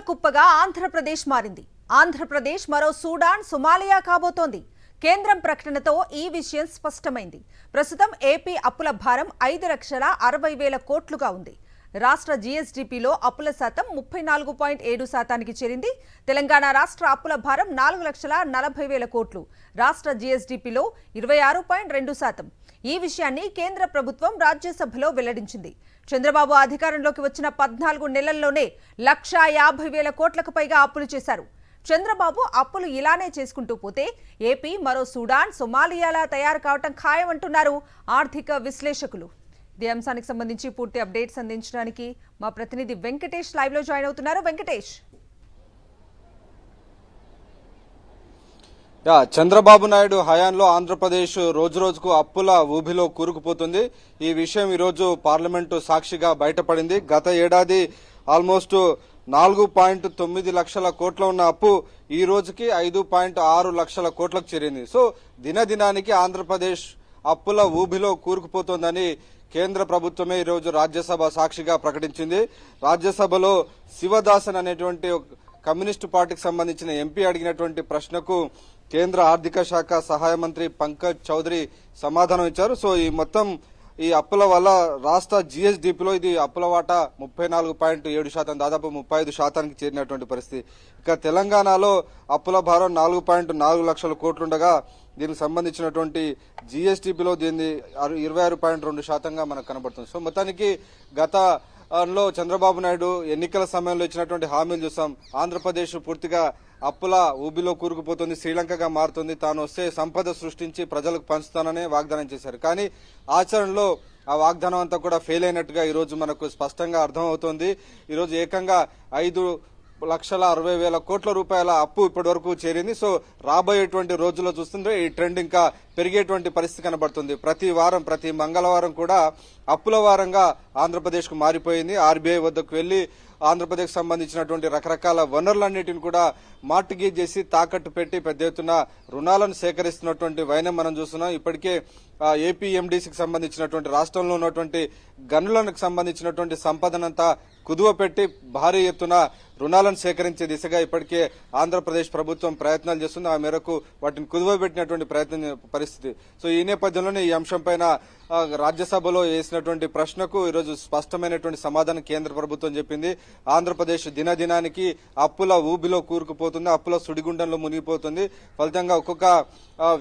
కుప్పగా ఆంధ్రప్రదేశ్ మారింది. ఆంధ్రప్రదేశ్ మరో సూడాన్, సొమాలియా కాబోతోంది. కేంద్రం ప్రకటనతో ఈ విషయం స్పష్టమైంది. ప్రస్తుతం ఏపీ అప్పుల భారం 5,60,000 కోట్లుగా ఉంది. రాష్ట్ర జీఎస్డీపీలో అప్పుల శాతం 34.7%కి చేరింది. తెలంగాణ రాష్ట్ర అప్పుల భారం 4,40,000 కోట్లు. రాష్ట్ర జీఎస్డీపీలో 26.2%. ఈ విషయాన్ని కేంద్ర ప్రభుత్వం రాజ్యసభలో వెల్లడించింది. చంద్రబాబు అధికారంలోకి వచ్చిన 14 నెలల్లోనే 1,50,000 కోట్లకు పైగా అప్పులు చేశారు. చంద్రబాబు అప్పులు ఇలానే చేసుకుంటూ పోతే ఏపీ మరో సూడాన్, సొమాలియాలా తయారు కావటం ఖాయమంటున్నారు ఆర్థిక విశ్లేషకులు. ఈ అంశానికి సంబంధించి పూర్తి అప్డేట్స్ అందించడానికి మా ప్రతినిధి వెంకటేష్ లైవ్ లో జాయిన్ అవుతున్నారు. వెంకటేష్, చంద్రబాబు నాయుడు హయాంలో ఆంధ్రప్రదేశ్ రోజు రోజుకు అప్పుల ఊబిలో కూరుకుపోతుంది. ఈ విషయం ఈ రోజు పార్లమెంటు సాక్షిగా బయటపడింది. గత ఏడాది ఆల్మోస్ట్ 4.9 లక్షల కోట్ల ఉన్న అప్పు ఈ రోజుకి 5.6 లక్షల కోట్లకు చేరింది. సో దినదినానికి ఆంధ్రప్రదేశ్ అప్పుల ఊబిలో కూరుకుపోతోందని కేంద్ర ప్రభుత్వమే ఈ రోజు రాజ్యసభ సాక్షిగా ప్రకటించింది. రాజ్యసభలో శివదాసన్ అనేటువంటి కమ్యూనిస్టు పార్టీకి సంబంధించిన ఎంపీ అడిగినటువంటి ప్రశ్నకు కేంద్ర ఆర్థిక శాఖ సహాయ మంత్రి పంకజ్ చౌదరి సమాధానం ఇచ్చారు. సో ఈ అప్పుల వల్ల రాష్ట్ర జీఎస్డీపీలో ఇది అప్పుల వాటా 34.7%, దాదాపు 35%కి చేరినటువంటి పరిస్థితి. ఇక తెలంగాణలో అప్పుల భారం 4.4 లక్షల కోట్లుండగా దీనికి సంబంధించినటువంటి జీఎస్డీపీలో దీన్ని 26.2%గా మనకు కనబడుతుంది. సో మొత్తానికి గతంలో చంద్రబాబు నాయుడు ఎన్నికల సమయంలో ఇచ్చినటువంటి హామీలు చూసాం. ఆంధ్రప్రదేశ్ పూర్తిగా అప్పుల ఊబిలో కూరుకుపోతుంది, శ్రీలంకగా మారుతుంది, తాను వస్తే సంపద సృష్టించి ప్రజలకు పంచుతాననే వాగ్దానం చేశారు. కానీ ఆచరణలో ఆ వాగ్దానం అంతా కూడా ఫెయిల్ అయినట్టుగా ఈ రోజు మనకు స్పష్టంగా అర్థమవుతోంది. ఈరోజు ఏకంగా 5,60,000 కోట్ల రూపాయల అప్పు ఇప్పటి వరకు చేరింది. సో రాబోయేటువంటి రోజుల్లో చూస్తుంటే ఈ ట్రెండ్ ఇంకా పెరిగేటువంటి పరిస్థితి కనబడుతుంది. ప్రతి వారం, ప్రతి మంగళవారం కూడా అప్పుల వారంగా ఆంధ్రప్రదేశ్ కు మారిపోయింది. ఆర్బీఐ వద్దకు వెళ్లి ఆంధ్రప్రదేశ్ సంబంధించినటువంటి రకరకాల వనరులన్నిటిని కూడా మార్టిగేజ్ చేసి తాకట్టు పెట్టి పెద్ద ఎత్తున రుణాలను సేకరిస్తున్నటువంటి వైనం మనం చూస్తున్నాం. ఇప్పటికే ఏపీఎండీసీకి సంబంధించినటువంటి రాష్ట్రంలో ఉన్నటువంటి గనులకు సంబంధించినటువంటి సంపదనంతా కుదువ పెట్టి భారీ ఎత్తున రుణాలను సేకరించే దిశగా ఇప్పటికే ఆంధ్రప్రదేశ్ ప్రభుత్వం ప్రయత్నాలు చేస్తుంది. ఆ మేరకు వాటిని కుదువ పెట్టినటువంటి పరిస్థితి. సో ఈ నేపథ్యంలోనే ఈ అంశంపైన రాజ్యసభలో వేసినటువంటి ప్రశ్నకు ఈరోజు స్పష్టమైనటువంటి సమాధానం కేంద్ర ప్రభుత్వం చెప్పింది. ఆంధ్రప్రదేశ్ దినదినానికి అప్పుల ఊబిలో కూరుకుపోతుంది, అప్పుల సుడిగుండంలో మునిగిపోతుంది. ఫలితంగా ఒక్కొక్క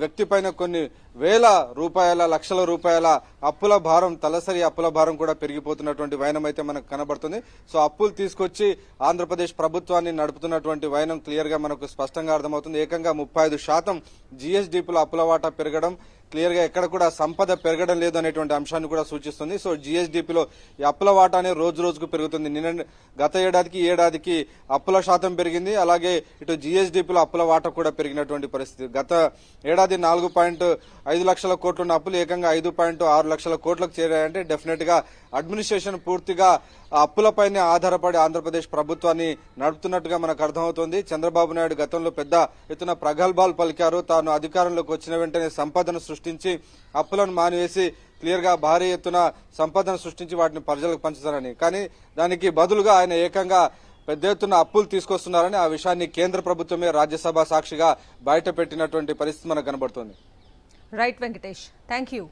వ్యక్తి పైన కొన్ని వేల రూపాయల, లక్షల రూపాయల అప్పుల భారం, తలసరి అప్పుల భారం కూడా పెరిగిపోతున్నటువంటి వైనం అయితే మనకు కనబడుతుంది. సో అప్పులు తీసుకొచ్చి ఆంధ్రప్రదేశ్ ప్రభుత్వాన్ని నడుపుతున్నటువంటి వైనం క్లియర్ గా మనకు స్పష్టంగా అర్థమవుతుంది. ఏకంగా 35% జీఎస్డీపీలో అప్పుల వాటా పెరగడం క్లియర్ గా ఎక్కడ కూడా సంపద పెరగడం లేదు అనేటువంటి అంశాన్ని కూడా సూచిస్తుంది. సో జీఎస్డీపీలో ఈ అప్పుల వాటా అనేది రోజు రోజుకు పెరుగుతుంది. గత ఏడాదికి ఈ ఏడాదికి అప్పుల శాతం పెరిగింది. అలాగే ఇటు జీఎస్డీపీలో అప్పుల వాటా కూడా పెరిగినటువంటి పరిస్థితి. గత ఏడాది 4.5 లక్షల కోట్లున్న అప్పులు ఏకంగా 5.6 లక్షల కోట్లకు చేరాయంటే డెఫినెట్ గా అడ్మినిస్ట్రేషన్ పూర్తిగా అప్పులపైనే ఆధారపడి ఆంధ్రప్రదేశ్ ప్రభుత్వాన్ని నడుపుతున్నట్టుగా మనకు అర్థమవుతోంది. చంద్రబాబు నాయుడు గతంలో పెద్ద ఎత్తున ప్రగల్భాలు పలికారు. తాను అధికారంలోకి వచ్చిన వెంటనే సంపదను సృష్టించి అప్పులను మానివేసి క్లియర్ గా భారీ ఎత్తున సంపదను సృష్టించి వాటిని ప్రజలకు పంచుతారని. కానీ దానికి బదులుగా ఆయన ఏకంగా పెద్ద ఎత్తున అప్పులు తీసుకొస్తున్నారని ఆ విషయాన్ని కేంద్ర ప్రభుత్వమే రాజ్యసభ సాక్షిగా బయట పెట్టినటువంటి పరిస్థితి మనకు కనబడుతోంది. Right Venkatesh, thank you.